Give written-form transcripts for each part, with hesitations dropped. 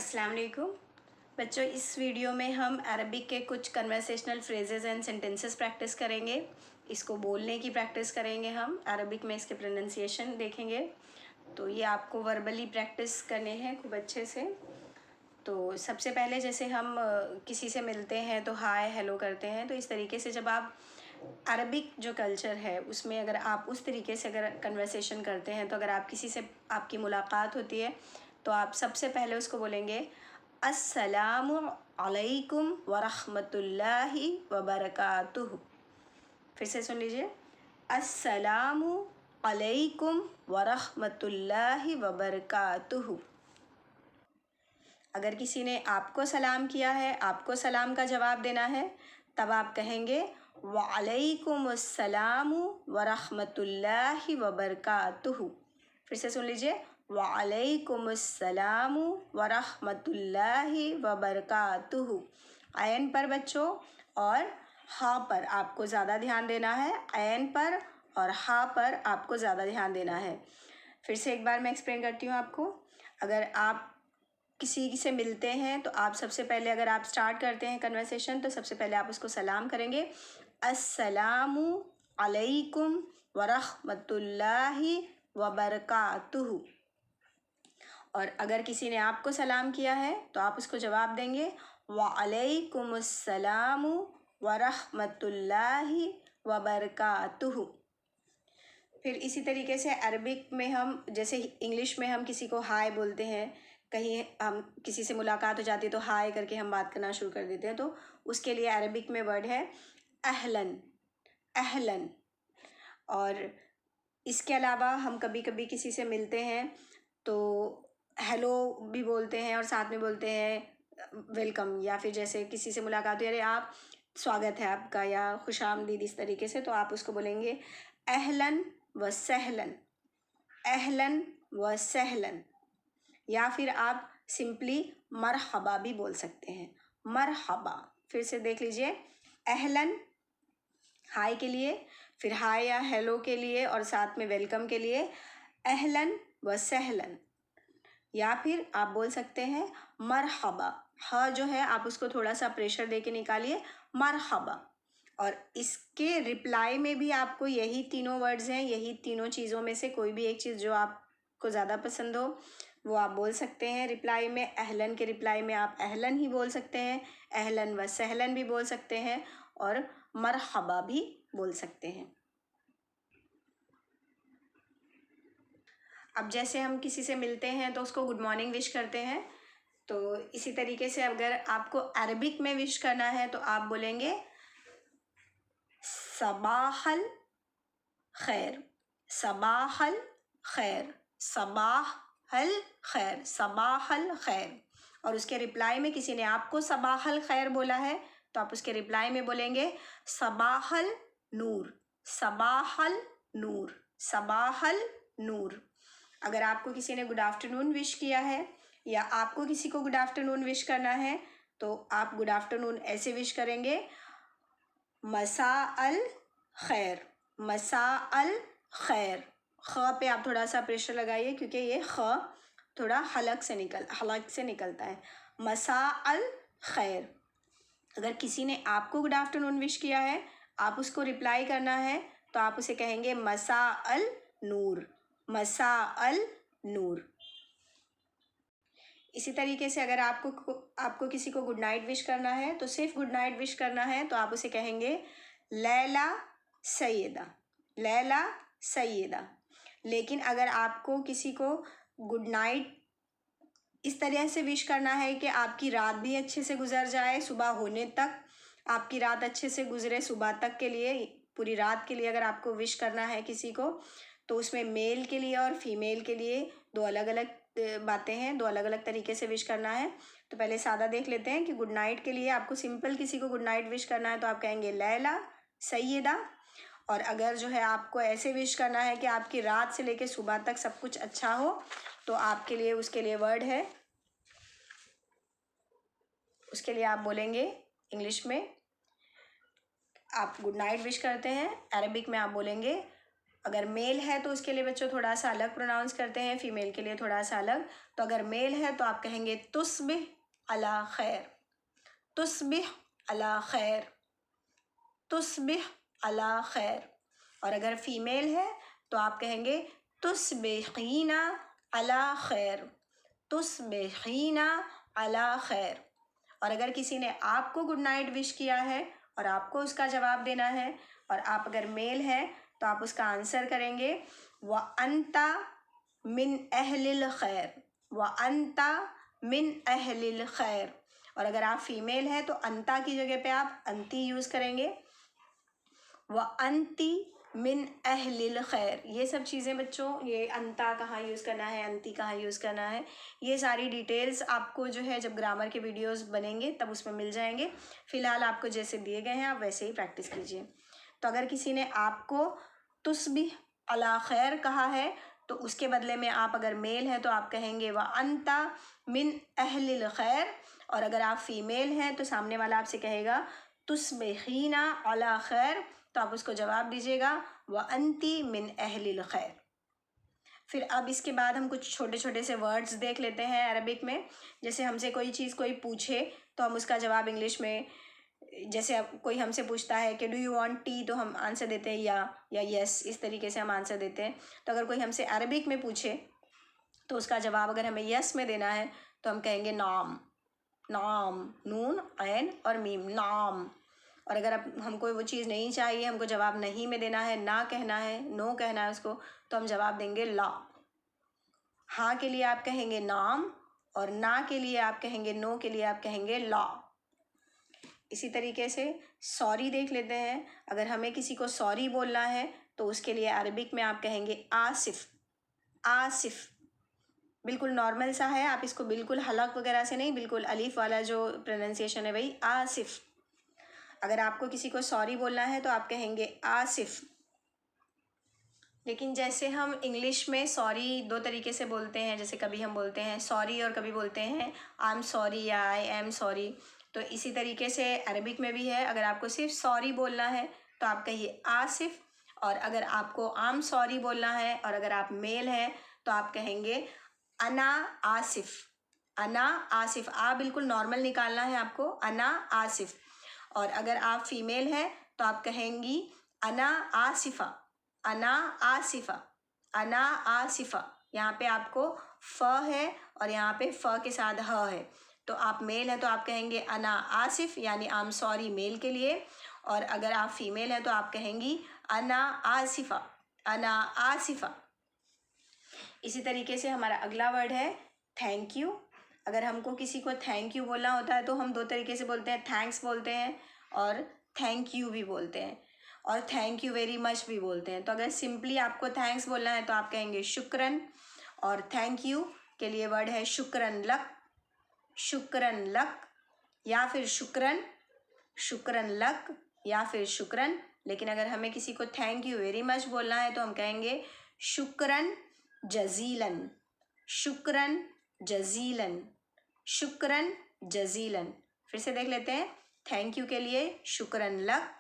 अस्सलाम वालेकुम बच्चों, इस वीडियो में हम अरबिक के कुछ conversational phrases and sentences practice करेंगे। इसको बोलने की प्रैक्टिस करेंगे। हम अरबिक में इसके प्रोनाउंसिएशन देखेंगे। तो ये आपको वर्बली प्रैक्टिस करने हैं खूब अच्छे से। तो सबसे पहले जैसे हम किसी से मिलते हैं तो हाय हेलो करते हैं, तो इस तरीके से जब आप अरबिक जो कल्चर है उसमें अगर आप उस तरीके से अगर कन्वर्सेशन करते हैं, तो अगर आप किसी से आपकी मुलाकात होती है तो आप सबसे पहले उसको बोलेंगे अस्सलामु अलैकुम वरहमतुल्लाहि वबरकातुहू। फिर से सुन लीजिए, अस्सलामु अलैकुम वरहमतुल्लाहि वबरकातुहू। अगर किसी ने आपको सलाम किया है, आपको सलाम का जवाब देना है, तब आप कहेंगे वालेकुमुस्सलामु वरहमतुल्लाहि वबरकातुहू। फिर से सुन लीजिए, वालेकुमुस्सलामु वरहमतुल्लाहि वबरकातुहू। ऐन पर बच्चों और हा पर आपको ज़्यादा ध्यान देना है। ऐन पर और हा पर आपको ज़्यादा ध्यान देना है। फिर से एक बार मैं एक्सप्लेन करती हूँ आपको। अगर आप किसी से मिलते हैं तो आप सबसे पहले, अगर आप स्टार्ट करते हैं कन्वर्सेशन, तो सबसे पहले आप उसको सलाम करेंगे, अस्सलामु अलैकुम वरहमतुल्लाहि वबरकातुहू। और अगर किसी ने आपको सलाम किया है तो आप उसको जवाब देंगे वालेकुमुस्सलामु वरहमतुल्लाहि वबरकातुहू। फिर इसी तरीके से अरबिक में हम, जैसे इंग्लिश में हम किसी को हाय बोलते हैं, कहीं हम किसी से मुलाकात हो जाती है तो हाय करके हम बात करना शुरू कर देते हैं, तो उसके लिए अरबिक में वर्ड है अहलन, अहलन। और इसके अलावा हम कभी कभी किसी से मिलते हैं तो हेलो भी बोलते हैं और साथ में बोलते हैं वेलकम, या फिर जैसे किसी से मुलाकात हुई, अरे आप, स्वागत है आपका, या खुशामदीद, इस तरीके से, तो आप उसको बोलेंगे अहलन व सहलन, अहलन व सहलन। या फिर आप सिंपली मरहबा भी बोल सकते हैं, मरहबा। फिर से देख लीजिए, अहलन हाय के लिए, फिर हाय या हेलो के लिए, और साथ में वेलकम के लिए अहलन व सहलन। या फिर आप बोल सकते हैं मरहबा, ह जो है आप उसको थोड़ा सा प्रेशर दे के निकालिए, मरहबा। और इसके रिप्लाई में भी आपको यही तीनों वर्ड्स हैं, यही तीनों चीज़ों में से कोई भी एक चीज़ जो आपको ज़्यादा पसंद हो वो आप बोल सकते हैं रिप्लाई में। अहलन के रिप्लाई में आप अहलन ही बोल सकते हैं, अहलन व सहलन भी बोल सकते हैं, और मरहबा भी बोल सकते हैं। अब जैसे हम किसी से मिलते हैं तो उसको गुड मॉर्निंग विश करते हैं, तो इसी तरीके से अगर आपको अरबिक में विश करना है तो आप बोलेंगे सबाहल खैर, सबाहल खैर, सबाहल खैर, सबाहल खैर। और उसके रिप्लाई में किसी ने आपको सबाहल खैर बोला है तो आप उसके रिप्लाई में बोलेंगे सबाहल नूर, सबाहल नूर, सबाहल नूर। अगर आपको किसी ने गुड आफ्टरनून विश किया है या आपको किसी को गुड आफ्टरनून विश करना है तो आप गुड आफ्टरनून ऐसे विश करेंगे मसा अल खैर, मसा अल खैर। ख पे आप थोड़ा सा प्रेशर लगाइए क्योंकि ये ख थोड़ा हलक से निकलता है। मसा अल खैर। अगर किसी ने आपको गुड आफ्टरनून विश किया है, आप उसको रिप्लाई करना है तो आप उसे कहेंगे मसा अल नूर, मसा अल नूर। इसी तरीके से अगर आपको किसी को गुड नाइट विश करना है तो सिर्फ गुड नाइट विश करना है तो आप उसे कहेंगे लैला सैयदा, लैला सैयदा। लेकिन अगर आपको किसी को गुड नाइट इस तरह से विश करना है कि आपकी रात भी अच्छे से गुजर जाए, सुबह होने तक आपकी रात अच्छे से गुजरे, सुबह तक के लिए, पूरी रात के लिए अगर आपको विश करना है किसी को, तो उसमें मेल के लिए और फीमेल के लिए दो अलग अलग बातें हैं, दो अलग अलग तरीके से विश करना है। तो पहले सादा देख लेते हैं कि गुड नाइट के लिए आपको सिंपल किसी को गुड नाइट विश करना है तो आप कहेंगे लैला सैयदा। और अगर जो है आपको ऐसे विश करना है कि आपकी रात से लेकर सुबह तक सब कुछ अच्छा हो, तो आपके लिए उसके लिए वर्ड है, उसके लिए आप बोलेंगे इंग्लिश में, आप गुड नाइट विश करते हैं, अरबिक में आप बोलेंगे अगर मेल है तो उसके लिए बच्चों थोड़ा सा अलग प्रोनाउंस करते हैं, फीमेल के लिए थोड़ा सा अलग। तो अगर मेल है तो आप कहेंगे तुस्बिह अला खैर, तुस्बिह अला खैर, तुस्बिह अला खैर। और अगर फीमेल है तो आप कहेंगे तुस्बिहीना अला खैर, तुस्बिहीना अला खैर। और अगर किसी ने आपको गुड नाइट विश किया है और आपको उसका जवाब देना है, और आप अगर मेल है तो आप उसका आंसर करेंगे व अंता मिन अहलिल खैर, व अंता मिन अहलिल खैर। और अगर आप फीमेल है तो अंता की जगह पे आप अंती यूज़ करेंगे, व अंती मिन अहलिल खैर। ये सब चीज़ें बच्चों, ये अंता कहाँ यूज़ करना है, अंती कहाँ यूज़ करना है, ये सारी डिटेल्स आपको जो है जब ग्रामर के वीडियोस बनेंगे तब उसमें मिल जाएंगे। फ़िलहाल आपको जैसे दिए गए हैं आप वैसे ही प्रैक्टिस कीजिए। तो अगर किसी ने आपको तुस्बिह अला खैर कहा है तो उसके बदले में आप अगर मेल है तो आप कहेंगे व अंता मिन अहलिल खैर। और अगर आप फीमेल हैं तो सामने वाला आपसे कहेगा तुस्बिहीना अला खैर, तो आप उसको जवाब दीजिएगा व अंती मिन अहलिल खैर। फिर अब इसके बाद हम कुछ छोटे छोटे से वर्ड्स देख लेते हैं अरबिक में। जैसे हमसे कोई चीज़ कोई पूछे तो हम उसका जवाब इंग्लिश में, जैसे अब कोई हमसे पूछता है कि डू यू वांट टी, तो हम आंसर देते हैं या यस, इस तरीके से हम आंसर देते हैं। तो अगर कोई हमसे अरबिक में पूछे तो उसका जवाब अगर हमें यस में देना है तो हम कहेंगे नाम, नाम, नून ऐन और मीम, नाम। और अगर अब हमको वो चीज़ नहीं चाहिए, हमको जवाब नहीं में देना है, ना कहना है, नो कहना है उसको, तो हम जवाब देंगे ला। हाँ के लिए आप कहेंगे नाम, और ना के लिए आप कहेंगे, नो के लिए आप कहेंगे ला। इसी तरीके से सॉरी देख लेते हैं। अगर हमें किसी को सॉरी बोलना है तो उसके लिए अरबिक में आप कहेंगे आसिफ, आसिफ। बिल्कुल नॉर्मल सा है, आप इसको बिल्कुल हलक वगैरह से नहीं, बिल्कुल अलीफ वाला जो प्रोनाउंसिएशन है वही आसिफ। अगर आपको किसी को सॉरी बोलना है तो आप कहेंगे आसिफ। लेकिन जैसे हम इंग्लिश में सॉरी दो तरीके से बोलते हैं, जैसे कभी हम बोलते हैं सॉरी और कभी बोलते हैं आई एम सॉरी या आई एम सॉरी, तो इसी तरीके से अरबिक में भी है। अगर आपको सिर्फ सॉरी बोलना है तो आप कहिए आसिफ, और अगर आपको आई एम सॉरी बोलना है और अगर आप मेल हैं तो आप कहेंगे अना आसिफ, अना आसिफ। आ बिल्कुल नॉर्मल निकालना है आपको, अना आसिफ। और अगर आप फीमेल हैं तो आप कहेंगी अना आसिफा, अना आसिफा, अना आसिफा। यहाँ पे आपको फ है और यहाँ पे फ के साथ ह है। तो आप मेल है तो आप कहेंगे अना आसिफ, यानी आई एम सॉरी मेल के लिए। और अगर आप फीमेल है तो आप कहेंगी अना आसिफा, अना आसिफा। इसी तरीके से हमारा अगला वर्ड है थैंक यू। अगर हमको किसी को थैंक यू बोलना होता है तो हम दो तरीके से बोलते हैं, थैंक्स बोलते हैं और थैंक यू भी बोलते हैं, और थैंक यू वेरी मच भी बोलते हैं। तो अगर सिंपली आपको थैंक्स बोलना है तो आप कहेंगे शुक्रन, और थैंक यू के लिए वर्ड है शुक्रन लक, शुक्रन लक, या फिर शुक्रन, शुक्रन लक, या फिर शुक्रन। लेकिन अगर हमें किसी को थैंक यू वेरी मच बोलना है तो हम कहेंगे शुक्रन जजीलन, शुक्रन जजीलन, शुक्रन जजीलन। फिर से देख लेते हैं, थैंक यू के लिए शुक्रन लक,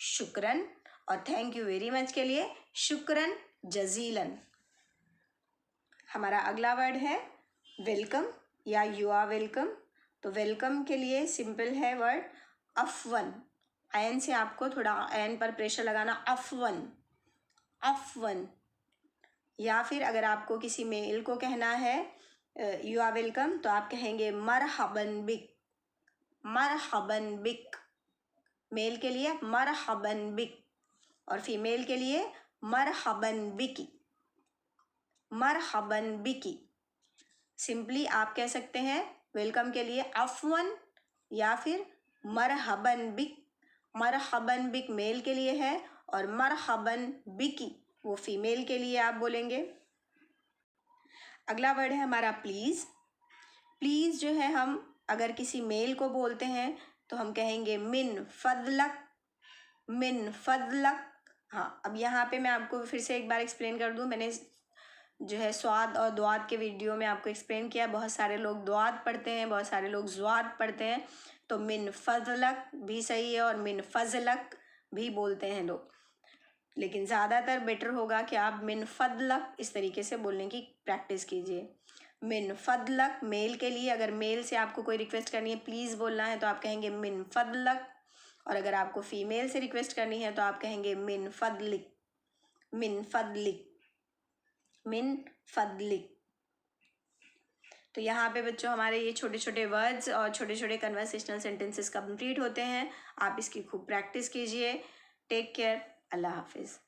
शुक्रन, और थैंक यू वेरी मच के लिए शुक्रन जजीलन। हमारा अगला वर्ड है वेलकम या यू आर वेलकम। तो वेलकम के लिए सिंपल है वर्ड अफवन। एन से आपको थोड़ा एन पर प्रेशर लगाना, अफवन, अफवन। या फिर अगर आपको किसी मेल को कहना है यू आर वेलकम तो आप कहेंगे मरहबन बिक, मरहबन बिक। मेल के लिए मरहबन बिक, और फीमेल के लिए मरहबन बिकी, मरहबन बिकी। सिंपली आप कह सकते हैं वेलकम के लिए अफवन या फिर मरहबन बिक। मरहबन बिक मेल के लिए है और मरहबन बिकी वो फीमेल के लिए आप बोलेंगे। अगला वर्ड है हमारा प्लीज़। प्लीज़ जो है हम अगर किसी मेल को बोलते हैं तो हम कहेंगे मिन फदलक, मिन फदलक। हाँ, अब यहाँ पे मैं आपको फिर से एक बार एक्सप्लेन कर दूँ। मैंने जो है स्वाद और द्वाद के वीडियो में आपको एक्सप्लेन किया। बहुत सारे लोग द्वाद पढ़ते हैं, बहुत सारे लोग ज़्वाद पढ़ते हैं, तो मिन फजलक भी सही है और मिन फजलक भी बोलते हैं लोग। लेकिन ज़्यादातर बेटर होगा कि आप मिन फदलक इस तरीके से बोलने की प्रैक्टिस कीजिए। मिन फदलक मेल के लिए, अगर मेल से आपको कोई रिक्वेस्ट करनी है, प्लीज़ बोलना है, तो आप कहेंगे मिन फदलक। और अगर आपको फीमेल से रिक्वेस्ट करनी है तो आप कहेंगे मिन फदलिक, मिन फदलिक, मिन फदलिक। तो यहाँ पे बच्चों हमारे ये छोटे छोटे वर्ड्स और छोटे छोटे कन्वर्सेशनल सेंटेंसेस कंप्लीट होते हैं। आप इसकी खूब प्रैक्टिस कीजिए। Take care. अल्लाह हाफिज़।